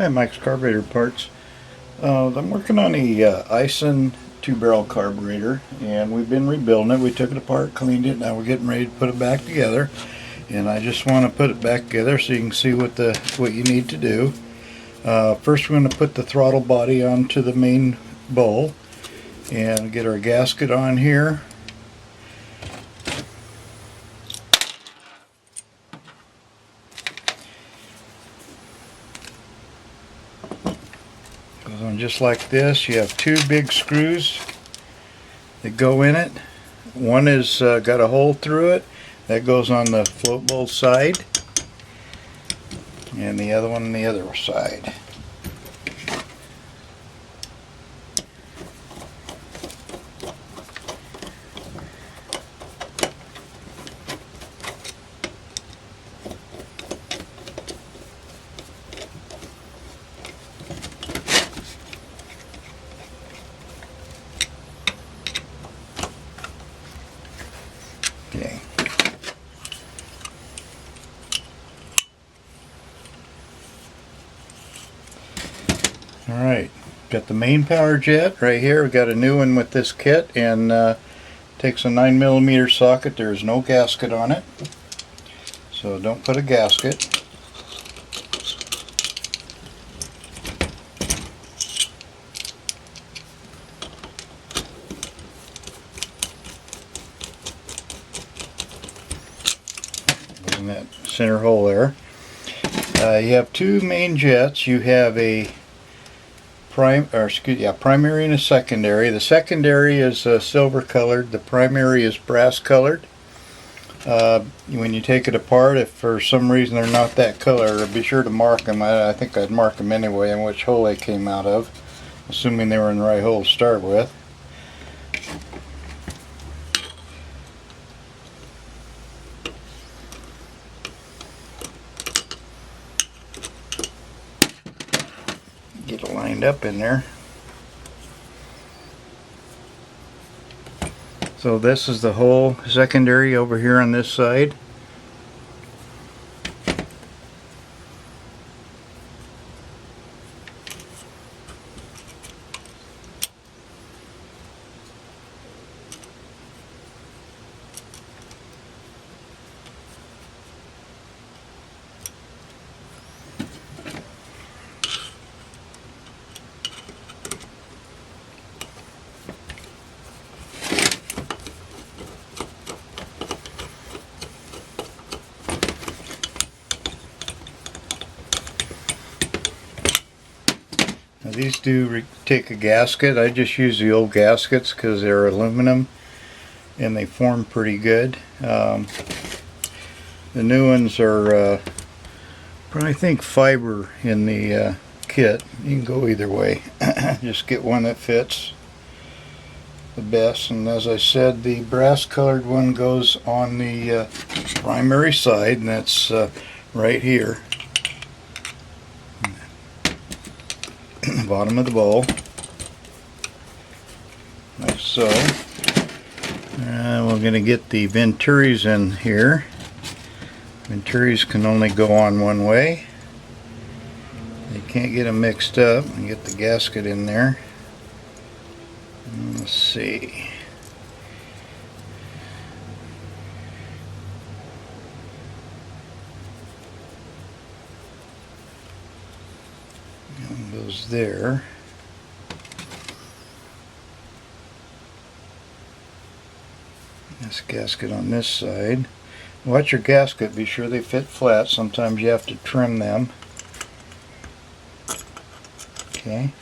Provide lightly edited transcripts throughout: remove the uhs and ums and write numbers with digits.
Hi, Mike's Carburetor Parts. I'm working on a Aisan 2-barrel carburetor, and we've been rebuilding it. We took it apart, cleaned it, now we're getting ready to put it back together. And I just want to put it back together so you can see what you need to do. First, we're going to put the throttle body onto the main bowl and get our gasket on here. Goes on just like this. You have two big screws that go in it. One is got a hole through it that goes on the float bowl side, and the other one on the other side. Okay. Alright, got the main power jet right here. We got a new one with this kit, and takes a 9mm socket. There's no gasket on it, so don't put a gasket. In that center hole there. You have two main jets. You have a primary and a secondary. The secondary is silver colored. The primary is brass colored. When you take it apart, if for some reason they're not that color, be sure to mark them. I think I'd mark them anyway and which hole they came out of, assuming they were in the right hole to start with. Get it lined up in there. So this is the whole secondary over here on this side. Now these do take a gasket. I just use the old gaskets because they're aluminum and they form pretty good. The new ones are I think fiber in the kit. You can go either way. Just get one that fits the best. And as I said, the brass colored one goes on the primary side, and that's right here. Bottom of the bowl, like so. We're going to get the venturis in here. Venturis can only go on one way. You can't get them mixed up. And get the gasket in there. Let's see. One goes there. This gasket on this side. Watch your gasket, be sure they fit flat. Sometimes you have to trim them. Okay,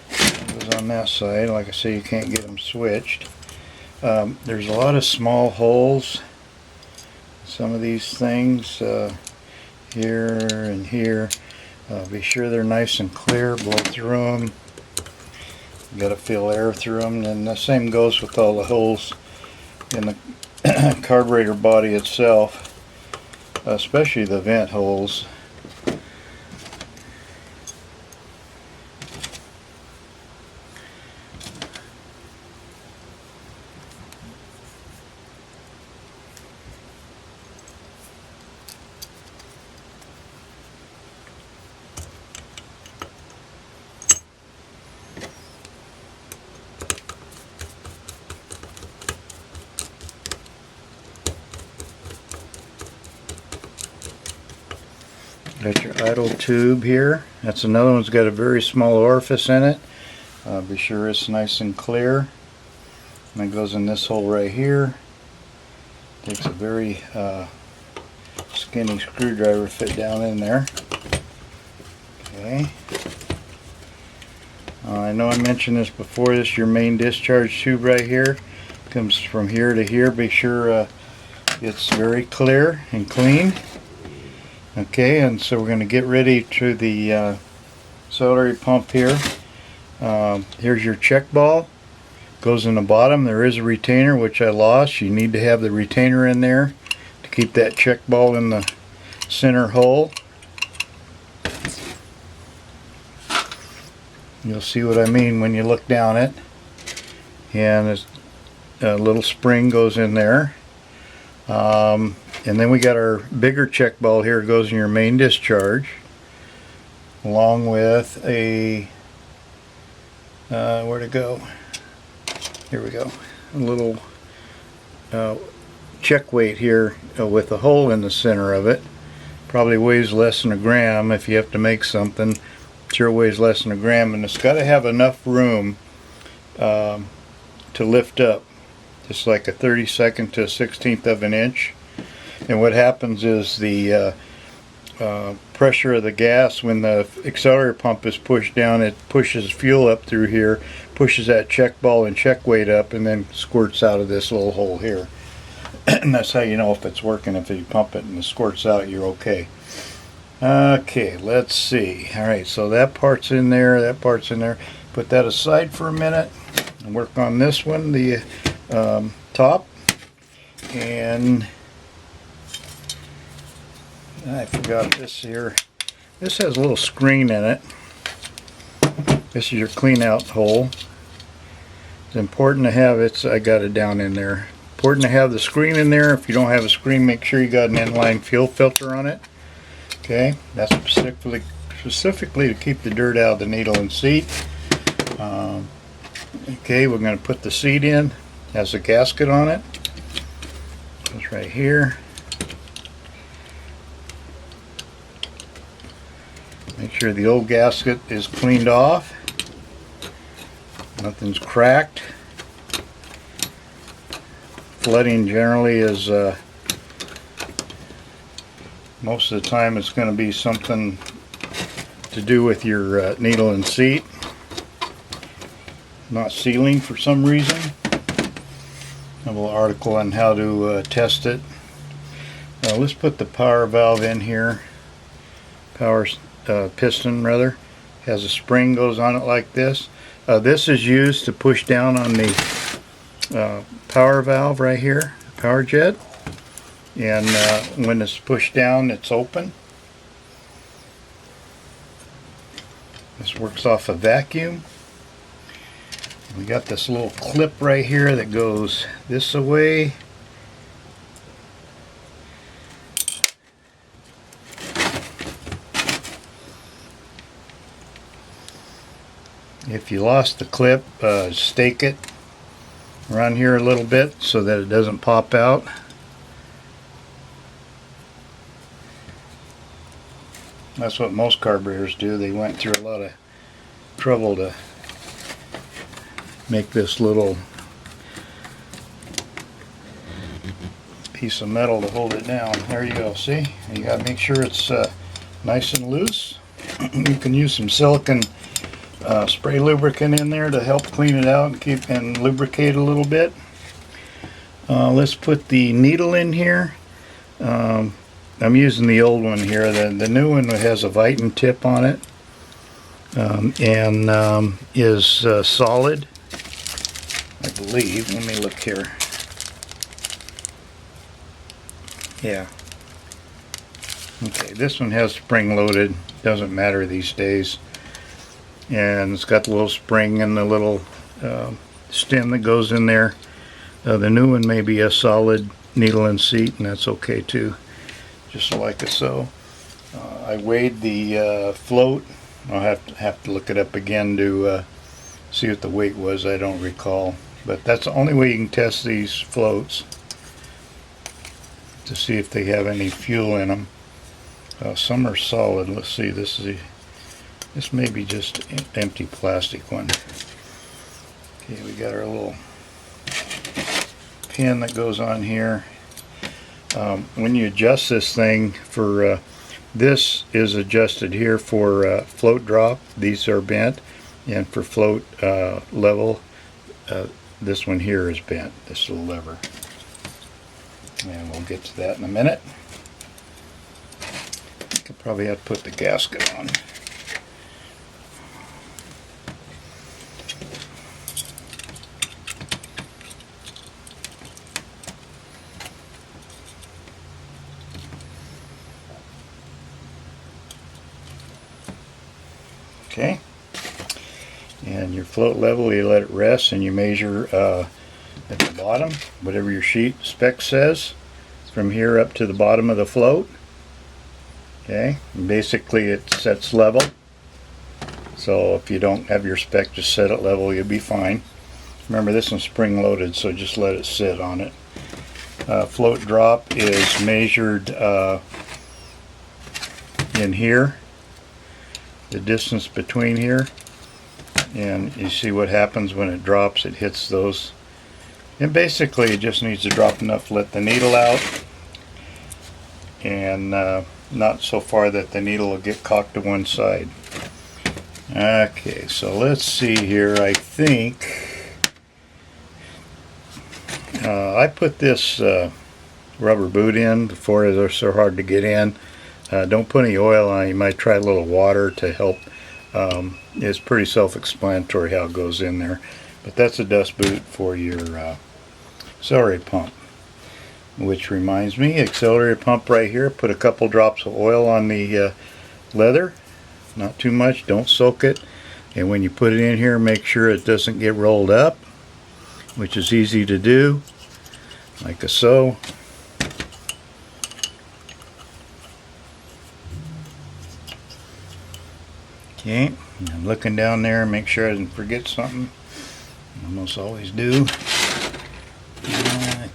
that goes on that side. Like I say, you can't get them switched. There's a lot of small holes. Some of these things here and here. Be sure they're nice and clear. Blow through them. You got to feel air through them, and the same goes with all the holes in the carburetor body itself, especially the vent holes. Got your idle tube here. That's another one's got a very small orifice in it. Be sure it's nice and clear. And it goes in this hole right here. Takes a very skinny screwdriver fit down in there. Okay. I know I mentioned this before. This is your main discharge tube right here. Comes from here to here. Be sure it's very clear and clean. Okay, and so we're going to get ready to the accelerator pump here. Here's your check ball. Goes in the bottom. There is a retainer which I lost. You need to have the retainer in there to keep that check ball in the center hole. You'll see what I mean when you look down it. And a little spring goes in there. And then we got our bigger check ball here. It goes in your main discharge, along with a where'd it go? Here we go. A little check weight here with a hole in the center of it. Probably weighs less than a gram if you have to make something. Sure weighs less than a gram, and it's got to have enough room to lift up, just like a 32nd to a 16th of an inch. And what happens is the pressure of the gas, when the accelerator pump is pushed down, it pushes fuel up through here, pushes that check ball and check weight up, and then squirts out of this little hole here. And that's how you know if it's working. If you pump it and it squirts out, you're okay. Okay, let's see. Alright, so that part's in there, that part's in there. Put that aside for a minute and work on this one, the top. And I forgot this here. This has a little screen in it. This is your clean out hole. It's important to have it. I got it down in there. Important to have the screen in there. If you don't have a screen, make sure you got an inline fuel filter on it. Okay, that's specifically to keep the dirt out of the needle and seat. Okay, we're going to put the seat in. It has a gasket on it. It's right here. Make sure the old gasket is cleaned off. Nothing's cracked. Flooding generally is most of the time it's going to be something to do with your needle and seat not sealing for some reason. A little article on how to test it. Let's put the power valve in here. Power piston rather. Has a spring goes on it like this. This is used to push down on the power valve right here, power jet. And when it's pushed down, it's open. This works off a vacuum. We got this little clip right here that goes this way. If you lost the clip, stake it around here a little bit so that it doesn't pop out. That's what most carburetors do. They went through a lot of trouble to make this little piece of metal to hold it down. There you go. See? You got to make sure it's nice and loose. You can use some silicone spray lubricant in there to help clean it out and keep and lubricate a little bit. Let's put the needle in here. I'm using the old one here. The new one has a Viton tip on it and is solid, I believe. Let me look here. Yeah. Okay, this one has spring loaded. Doesn't matter these days. And it's got the little spring and the little stem that goes in there. The new one may be a solid needle and seat, and that's okay too. Just like it so. I weighed the float. I'll have to look it up again to see what the weight was. I don't recall, but that's the only way you can test these floats, to see if they have any fuel in them. Some are solid. Let's see, this may be just an empty plastic one. Okay, we got our little pin that goes on here. When you adjust this thing for this is adjusted here for float drop. These are bent, and for float level, this one here is bent, this little lever. And we'll get to that in a minute. I'll probably have to put the gasket on. Okay, and your float level, you let it rest and you measure at the bottom, whatever your sheet spec says, from here up to the bottom of the float. Okay, and basically it sets level, so if you don't have your spec just set it level, you'll be fine. Remember, this one's spring loaded, so just let it sit on it. Float drop is measured in here, the distance between here, and you see what happens when it drops. It hits those, and basically it just needs to drop enough to let the needle out, and not so far that the needle will get cocked to one side. Okay, so let's see here. I think I put this rubber boot in before they're so hard to get in. Don't put any oil on it. You might try a little water to help. It's pretty self-explanatory how it goes in there. But that's a dust boot for your accelerator pump. Which reminds me, accelerator pump right here. Put a couple drops of oil on the leather. Not too much. Don't soak it. And when you put it in here, make sure it doesn't get rolled up, which is easy to do, like so. Okay, I'm looking down there, make sure I didn't forget something. I almost always do.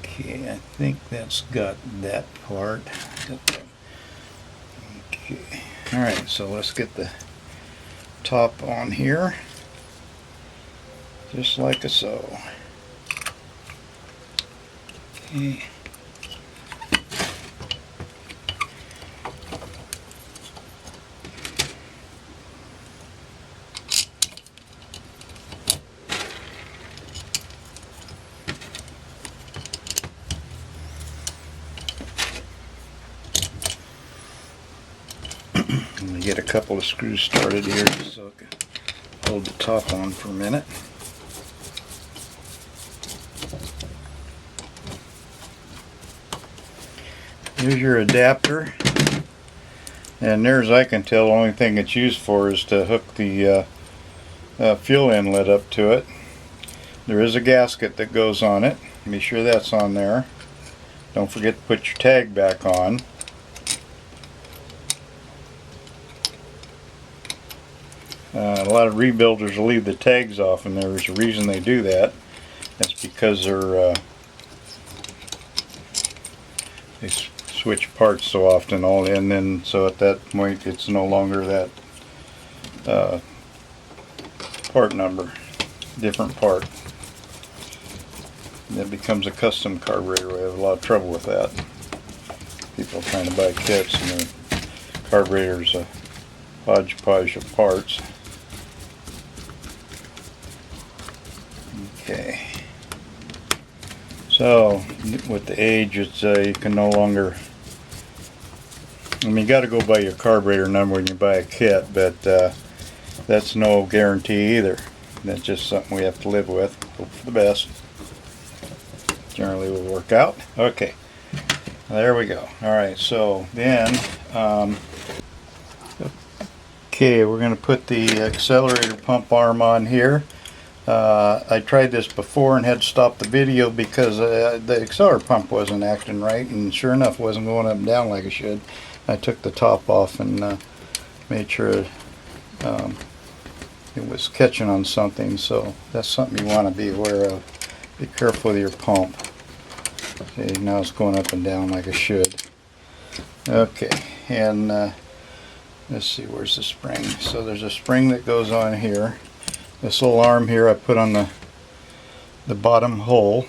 Okay, I think that's got that part. Okay, alright, so let's get the top on here. Just like so. Okay. Let me get a couple of screws started here so I can hold the top on for a minute. Here's your adapter, and near as I can tell, the only thing it's used for is to hook the fuel inlet up to it. There is a gasket that goes on it. Be sure that's on there. Don't forget to put your tag back on. A lot of rebuilders will leave the tags off, and there's a reason they do that. That's because they switch parts so often, and then so at that point it's no longer that part number, different part. That becomes a custom carburetor. We have a lot of trouble with that. People trying to buy kits, and the carburetor's a hodgepodge of parts. Okay. So with the age, it's you can no longer. I mean, you got to go by your carburetor number when you buy a kit, but that's no guarantee either. That's just something we have to live with. Hope for the best. Generally will work out. Okay, there we go. Alright, so then okay, we're going to put the accelerator pump arm on here. I tried this before and had to stop the video because the accelerator pump wasn't acting right, and sure enough wasn't going up and down like it should. I took the top off and made sure it was catching on something, so that's something you want to be aware of. Be careful with your pump. Okay, now it's going up and down like it should. Okay, and let's see, where's the spring? So there's a spring that goes on here. This little arm here I put on the bottom hole.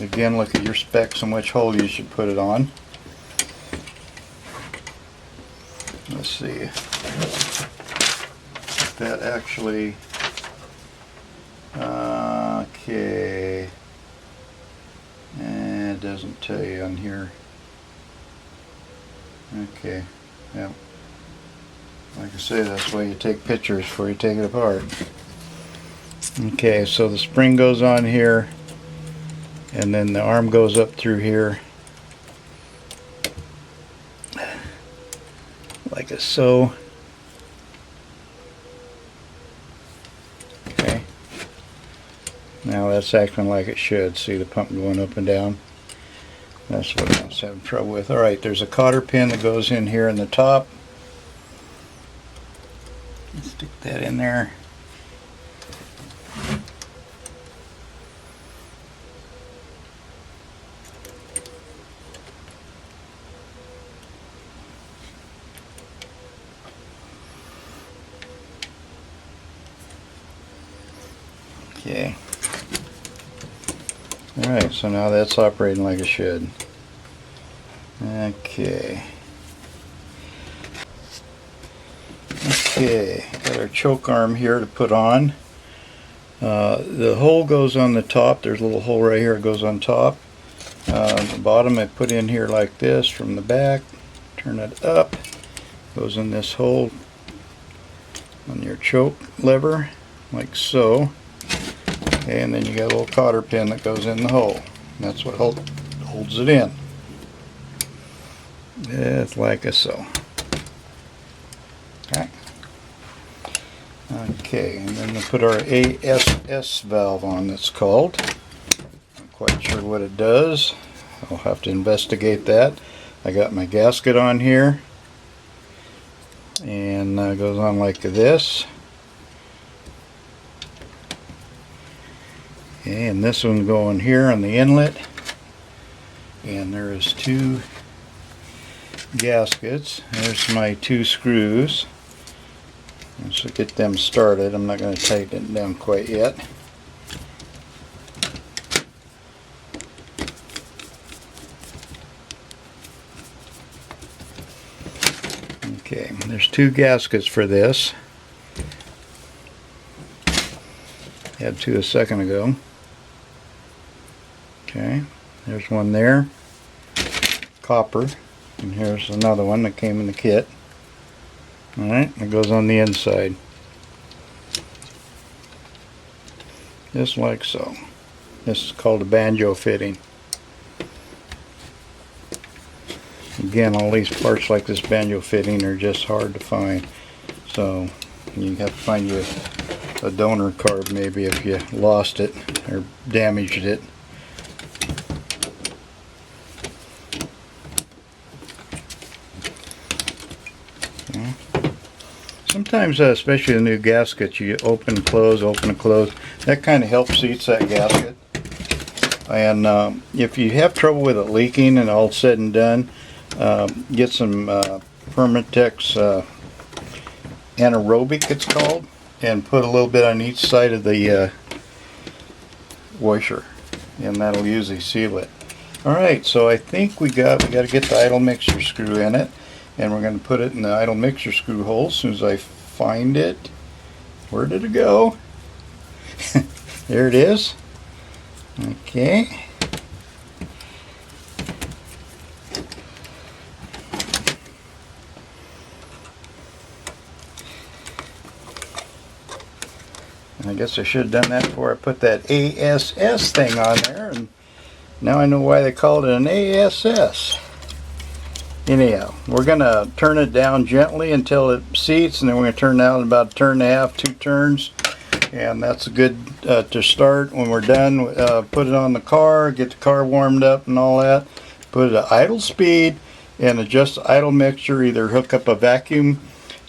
Again, look at your specs on which hole you should put it on. Let's see if that actually, okay, it doesn't tell you on here. Okay, yeah. Like I say, that's why you take pictures before you take it apart. Okay, so the spring goes on here, and then the arm goes up through here, like so. Okay. Now that's acting like it should. See the pump going up and down? That's what I was having trouble with. Alright, there's a cotter pin that goes in here in the top. Stick that in there. Okay. Alright, so now that's operating like it should. Okay. Okay, got our choke arm here to put on. The hole goes on the top. There's a little hole right here that goes on top. The bottom I put in here like this from the back. Turn it up. Goes in this hole on your choke lever, like so. Okay, and then you got a little cotter pin that goes in the hole. That's what holds it in. It's like so. Okay. Okay, and then we put our ASS valve on, it's called. Not quite sure what it does. I'll have to investigate that. I got my gasket on here, and it goes on like this. Okay, and this one going here on the inlet, and there is two gaskets. There's my two screws. Let's get them started. I'm not going to tighten it down quite yet. Okay, there's two gaskets for this. Had two a second ago. Okay, there's one there. Copper. And here's another one that came in the kit. Alright, it goes on the inside. Just like so. This is called a banjo fitting. Again, all these parts like this banjo fitting are just hard to find. So you have to find you a donor card maybe if you lost it or damaged it. Sometimes, especially the new gaskets, you open and close, open and close. That kind of helps seats that gasket. And if you have trouble with it leaking and all said and done, get some Permatex anaerobic, it's called, and put a little bit on each side of the washer, and that'll usually seal it. All right, so I think we got to get the idle mixture screw in it. And we're going to put it in the idle mixture screw hole as soon as I find it. Where did it go? There it is. Okay. I guess I should have done that before I put that ASS thing on there. And now I know why they called it an ASS. Anyhow, we're going to turn it down gently until it seats, and then we're going to turn it out in about a turn and a half, 2 turns. And that's good to start. When we're done, put it on the car, get the car warmed up and all that. Put it at idle speed and adjust the idle mixture. Either hook up a vacuum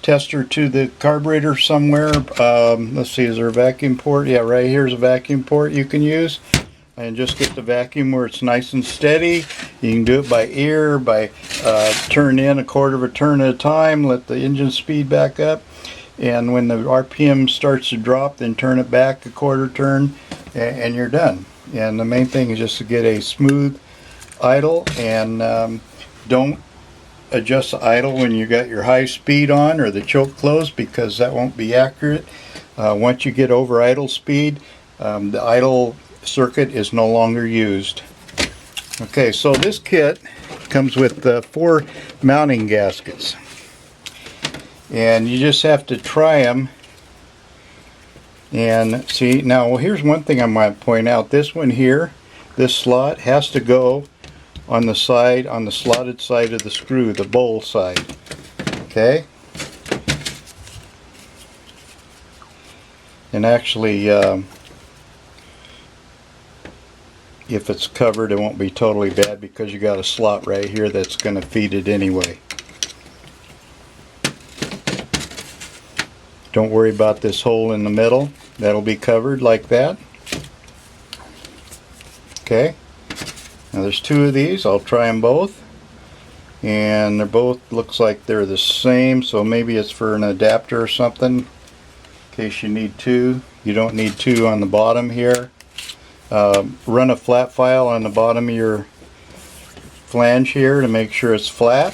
tester to the carburetor somewhere. Let's see, is there a vacuum port? Yeah, right here's a vacuum port you can use. and just get the vacuum where it's nice and steady. You can do it by ear, by turn in a quarter of a turn at a time, let the engine speed back up, and when the RPM starts to drop, then turn it back a quarter turn, and you're done. And the main thing is just to get a smooth idle, and don't adjust the idle when you got your high speed on or the choke closed, because that won't be accurate. Once you get over idle speed, the idle circuit is no longer used. Okay, so this kit comes with 4 mounting gaskets, and you just have to try them and see. Now, well, here's one thing I might point out. This one here, this slot has to go on the side, on the slotted side of the screw, the bowl side. Okay, and actually if it's covered, it won't be totally bad because you got a slot right here that's going to feed it anyway. Don't worry about this hole in the middle. That'll be covered like that. Okay, now there's 2 of these. I'll try them both, and they're both, looks like they're the same, so maybe it's for an adapter or something in case you need 2. You don't need 2 on the bottom here. Run a flat file on the bottom of your flange here to make sure it's flat.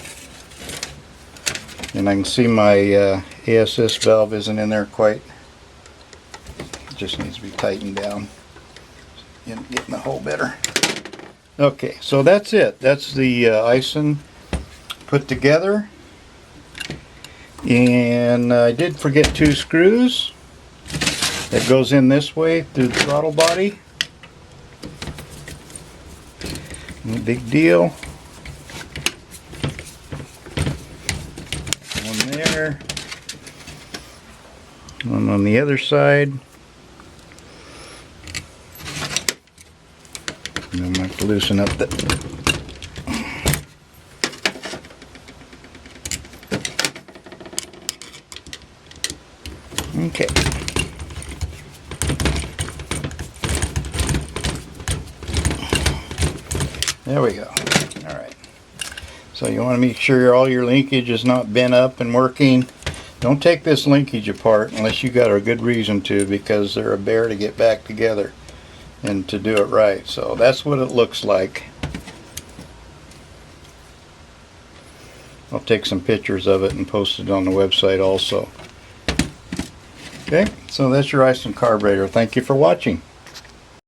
And I can see my ASS valve isn't in there quite. It just needs to be tightened down and getting the hole better. Okay, so that's it. That's the Aisan put together. And I did forget 2 screws. That goes in this way through the throttle body. No big deal. One there. One on the other side. And I'm going to have to loosen up the... Okay. There we go. Alright. So you want to make sure all your linkage is not bent up and working. Don't take this linkage apart unless you got a good reason to, because they're a bear to get back together and to do it right. So that's what it looks like. I'll take some pictures of it and post it on the website also. Okay, so that's your Aisan carburetor. Thank you for watching.